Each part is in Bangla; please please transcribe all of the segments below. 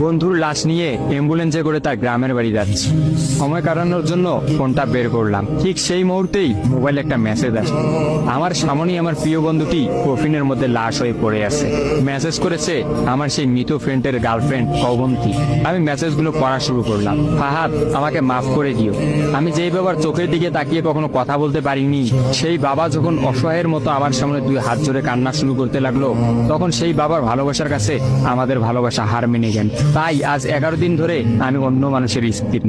বন্ধুর লাশ নিয়ে অ্যাম্বুলেন্সে করে তার গ্রামের বাড়ি যাচ্ছি। সময় কাটানোর জন্য ফোনটা বের করলাম। ঠিক সেই মুহূর্তেই মোবাইলে একটা মেসেজ আসে। আমার সামনেই আমার প্রিয় বন্ধুটি কফিনের মধ্যে লাশ হয়ে পড়ে আছে। মেসেজ করেছে আমার সেই মৃত ফ্রেন্ডের গার্লফ্রেন্ড অবন্তী। আমি মেসেজগুলো পড়া শুরু করলাম। ফাহাদ, আমাকে মাফ করে দিও। আমি যেই বাবার চোখের দিকে তাকিয়ে কখনো কথা বলতে পারিনি, সেই বাবা যখন অসহায়ের মতো আমার সামনে দুই হাত জোড়ে কান্না শুরু করতে লাগলো, তখন সেই বাবার ভালোবাসার কাছে আমাদের ভালোবাসা হার মেনে গেল। তাই আজ 11 দিন ধরে আমি অন্য মানুষের স্ত্রী।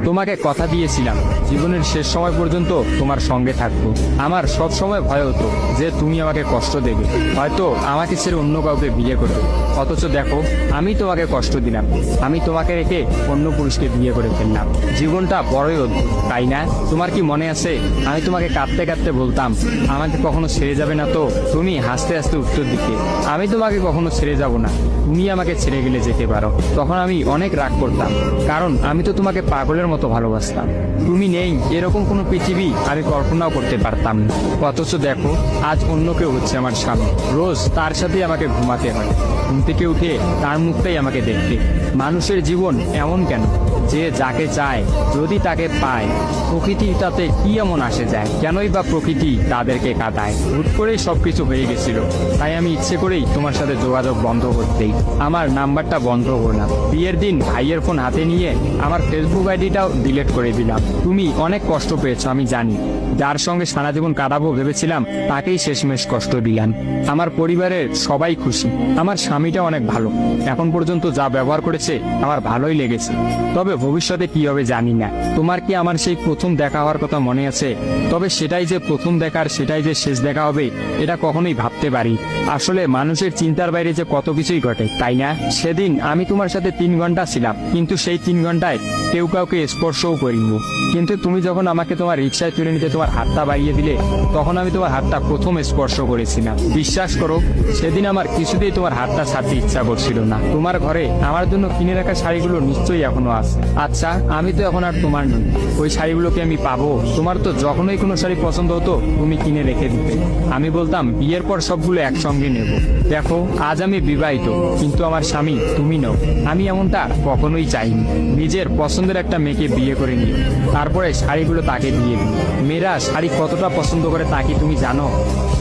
তোমাকে কথা দিয়েছিলাম জীবনের শেষ সময় পর্যন্ত তোমার সঙ্গে থাকবো। আমার সব সময় ভয় হতো যে তুমি আমাকে কষ্ট দেবে, হয়তো আমাকে ছেড়ে অন্য কাউকে বিয়ে করবে। অথচ দেখো, আমি তোমাকে কষ্ট দিলাম, আমি তোমাকে রেখে অন্য পুরুষকে বিয়ে করে ফেললাম। জীবনটা বড়ই অদ্ভুত, তাই না? তোমার কি মনে আছে আমি তোমাকে কাঁদতে কাঁদতে বলতাম আমাকে কখনো ছেড়ে যাবে না? তো তুমি হাসতে হাসতে উত্তর দিতে আমি তোমাকে কখনো ছেড়ে যাব না, তুমি আমাকে ছেড়ে গেলে যেতে পারো। তখন আমি অনেক রাগ করতাম, কারণ আমি তো তোমাকে পাগলের মতো ভালোবাসতাম। তুমি নেই এরকম কোনো পৃথিবী আমি কল্পনাও করতে পারতাম না। অথচ দেখো, আজ অন্য কেউ হচ্ছে আমার স্বামী। রোজ তার সাথে আমাকে ঘুমাতে হয়, ঘুম থেকে উঠে তার মুখটাই আমাকে দেখতে। মানুষের জীবন এমন কেন যে যাকে চায় যদি তাকে পায়? প্রকৃতির তাতে কি এমন আসে যায়? কেনই বা প্রকৃতি তাদেরকে কাঁদায়? হুট করেই সবকিছু হয়ে গেছিল, তাই আমি ইচ্ছে করেই তোমার সাথে যোগাযোগ বন্ধ করতেই আমার নাম্বারটা বন্ধ করলাম। বিয়ের দিন ভাইয়ের ফোন হাতে নিয়ে আমার ফেসবুক আইডিটাও ডিলিট করে দিলাম। তুমি অনেক কষ্ট পেয়েছো আমি জানি, যার সঙ্গে সারা জীবন কাটাবো ভেবেছিলাম তাকেই শেষমেশ কষ্ট দিলাম। আমার পরিবারের সবাই খুশি, আমার স্বামীটা অনেক ভালো, এখন পর্যন্ত যা ব্যবহার করেছে আমার ভালোই লেগেছে। তবে ভবিষ্যতে কি হবে জানি না। তোমার কি আমার সেই প্রথম দেখা হওয়ার কথা মনে আছে? তবে সেটাই যে প্রথম দেখার, সেটাই যে শেষ দেখা হবে, এটা কখনোই ভাবতে পারি। আসলে মানুষের চিন্তার বাইরে যে কত কিছুই ঘটে, তাই না? সেদিন আমি তোমার সাথে 3 ঘন্টা ছিলাম, কিন্তু সেই 3 ঘন্টায় কেউ কাউকে স্পর্শও করিনি। কিন্তু তুমি যখন আমাকে তোমার রিক্সায় তুলে নিতে তোমার হাতটা বাড়িয়ে দিলে, তখন আমি তোমার হাতটা প্রথম স্পর্শ করেছিলাম। বিশ্বাস করো, সেদিন আমার কিছুতেই তোমার হাতটা ছাড়তে ইচ্ছা করছিল না। তোমার ঘরে আমার জন্য কিনে রাখা শাড়িগুলো নিশ্চয়ই এখনো আছে। আচ্ছা, আমি তো এখন আর তোমার নই, ওই শাড়িগুলোকে আমি পাবো? তোমার তো যখনই কোনো শাড়ি পছন্দ হতো তুমি কিনে রেখে দিতে, আমি বলতাম বিয়ের পর সবগুলো একসঙ্গে নেব। দেখো, আজ আমি বিবাহিত, কিন্তু আমার স্বামী তুমি নও। আমি এমনটা কখনোই চাইনি। নিজের পছন্দের একটা মেয়েকে বিয়ে করে নিই, তারপরে শাড়িগুলো তাকে দিয়ে দিই। মেয়েরা শাড়ি কতটা পছন্দ করে তা কি তুমি জানো?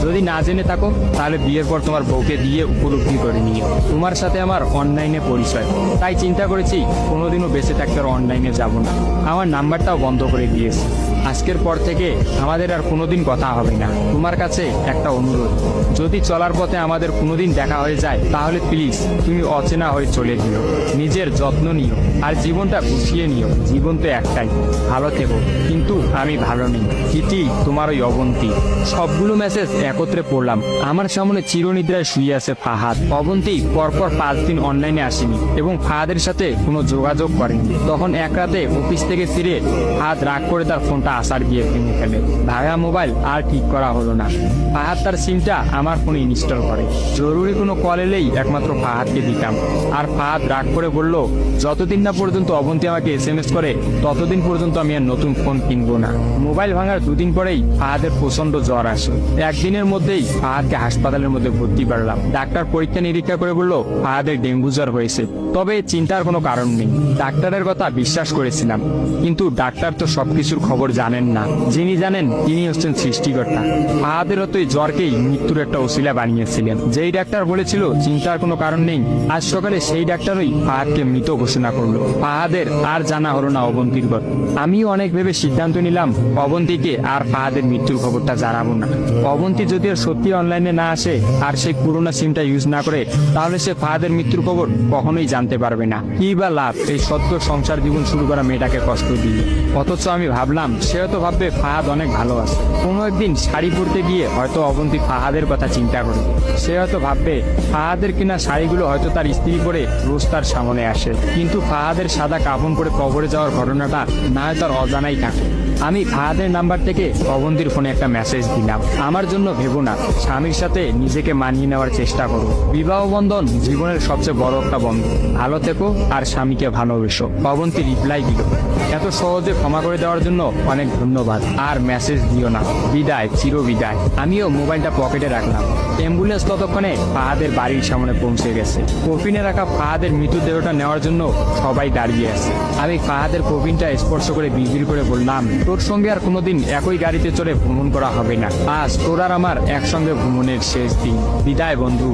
যদি না জেনে থাকো তাহলে বিয়ের পর তোমার বউকে দিয়ে উপলব্ধি করে নিও। তোমার সাথে আমার অনলাইনে পরিচয়, তাই চিন্তা করেছি কোনোদিনও বেঁচে থাকতে আর অনলাইনে যাব না। আমার নাম্বারটাও বন্ধ করে দিয়েছি। আজকের পর থেকে আমাদের আর কোনোদিন কথা হবে না। তোমার কাছে একটা অনুরোধ, যদি চলার পথে আমাদের কোনোদিন দেখা হয়ে যায় তাহলে প্লিজ তুমি অচেনা হয়ে চলে দিও। নিজের যত্ন নিও আর জীবনটা গুছিয়ে নিও। জীবন তো একটাই, ভালো থেকো। কিন্তু আমি ভালো নেই। চিঠি, তোমার ওই অবন্তী। সবগুলো মেসেজ একত্রে পড়লাম। আমার সামনে চিরনিদ্রায় শুয়ে আছে ফাহাদ। অবন্তী পরপর 5 দিন অনলাইনে আসেনি এবং ফাহাদের সাথে কোনো যোগাযোগ করেনি। তখন এক রাতে অফিস থেকে ফিরে ফাহাদ রাগ করে তার ফোনটা আসার গিয়ে ভেঙে ফেলে। ভাঙা মোবাইল আর ঠিক করা হলো না। ফাহাদ তার সিমটা আমার ফোনে ইনস্টল করে। জরুরি কোনো কল এলেই একমাত্র ফাহাদকে দিতাম। আর ফাহাদ রাগ করে বলল, যতদিন না পর্যন্ত অবন্তী আমাকে SMS করে ততদিন পর্যন্ত আমি আর নতুন ফোন কিনবো না। মোবাইল ভাঙার 2 দিন পরেই ফাহাদের প্রচন্ড জ্বর আসে। একদিনের মধ্যেই ফাহাদকে হাসপাতালের মধ্যে ভর্তি করলাম। ডাক্তার পরীক্ষা নিরীক্ষা করে বলল ফাহাদের ডেঙ্গু জ্বর হয়েছে। তবে চিন্তার কোনো কারণ নেই। ডাক্তারের কথা বিশ্বাস করেছিলাম, কিন্তু ডাক্তার তো সবকিছুর খবর জানেন না। যিনি জানেন তিনি হচ্ছেন সৃষ্টিকর্তা। ফাহাদের হয়তো এই জ্বরকেই মৃত্যুর একটা ওসিলা বানিয়েছিলেন। যেই ডাক্তার বলেছিল চিন্তার কোনো কারণ নেই, আজ সকালে সেই ডাক্তারই ফাহাদকে মৃত ঘোষণা করলো। ফাহাদের আর জানা হলো না অবন্তীর কথা। আমিও অনেক ভেবে সিদ্ধান্ত নিলাম অবন্তীকে আর ফাহাদের মৃত্যুর খবরটা জানাবো না। অবন্তী যদি আর সত্যি অনলাইনে না আসে আর সেই পুরোনো সিমটা ইউজ না করে, তাহলে সে ফাহাদের মৃত্যুর খবর কখনোই জানতে পারবে না। কি বা লাভ এই সদ্য সংসার জীবন শুরু করা মেয়েটাকে কষ্ট দিয়ে? অথচ আমি ভাবলাম সে হয়তো ভাববে ফাহাদ অনেক ভালো আছে। কোনো একদিন শাড়ি পরতে গিয়ে হয়তো অবন্তী ফাহাদের কথা চিন্তা করবে। সে হয়তো ভাববে ফাহাদের কিনা শাড়িগুলো হয়তো তার স্ত্রী পরে রোজ তার সামনে আসে, কিন্তু ফাহাদের সাদা কাফন পরে কবরে যাওয়ার ঘটনাটা না হয় তার অজানাই থাকে। আমি ফাহাদের নাম্বার থেকে অবন্তীর ফোনে একটা মেসেজ দিলাম, আমার জন্য ভেবো না, স্বামীর সাথে নিজেকে মানিয়ে নেওয়ার চেষ্টা করো। বিবাহ বন্ধন জীবনের সবচেয়ে বড় একটা বন্ধন। ভালো থেকো আর স্বামীকে ভালোবেসো। অবন্তী রিপ্লাই দিল, এত সহজে ক্ষমা করে দেওয়ার জন্য অনেক ধন্যবাদ, আর মেসেজ দিও না, বিদায়, চির বিদায়। আমিও মোবাইলটা পকেটে রাখলাম। অ্যাম্বুলেন্স ততক্ষণে ফাহাদের বাড়ির সামনে পৌঁছে গেছে। কফিনে রাখা ফাহাদের মৃতদেহটা নেওয়ার জন্য সবাই দাঁড়িয়ে আছে। আমি ফাহাদের কফিনটা স্পর্শ করে বিড়বিড় করে বললাম, তোর সঙ্গে আর কোনোদিন একই গাড়িতে চড়ে ভ্রমণ করা হবে না। আজ তোর আর আমার একসঙ্গে ভ্রমণের শেষ দিন। বিদায় বন্ধু।